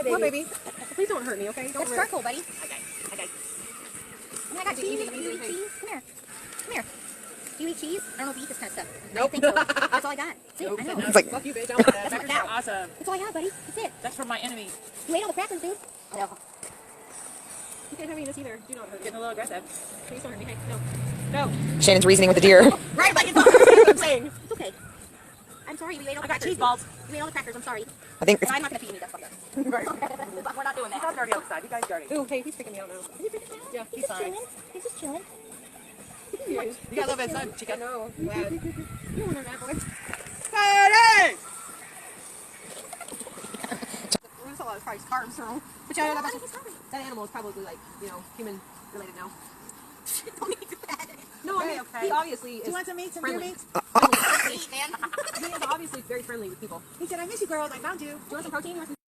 Come on, baby. Please don't hurt me, okay? Don't That's charcoal, buddy. Okay. And I got cheese. Do you eat cheese? Come here. Come here. Do you eat cheese? I don't know if you eat this kind of stuff. Nope. I think so. That's all I got. See, Nope. I know. It's like, Fuck you, bitch. I don't want that. That's my Crackers cow. are awesome. That's all I got, buddy. That's it. that's from my enemy. You ate all the crackers, dude. No. You can't have any of this either. Do not hurt me. Getting a little aggressive. Please don't hurt me. Hey, no. No. Shannon's reasoning with the deer. Right, buddy. That's what I'm saying. It's okay. I'm sorry. We ate all the I got crackers. cheese balls. We ate all the crackers. I'm sorry. I think But it's, I'm not going to feed you. That's fucked up. we're not doing that. You guys dirty outside. You guys dirty. Ooh, hey, he's freaking me out now. Yeah, He's just chilling. He's just chilling. You got a little bit of sun, chica. No, glad. You want to rap boy? Party! There's a lot of probably carbs, so. But yeah, that animal is probably like, human related now. Don't need to do that. No, I mean, Okay. he obviously is Do you want some meat, some deer friendly. meat? Eat, man. He is obviously very friendly with people. He said, I miss you, girls. I found you. Do you want some protein? You want some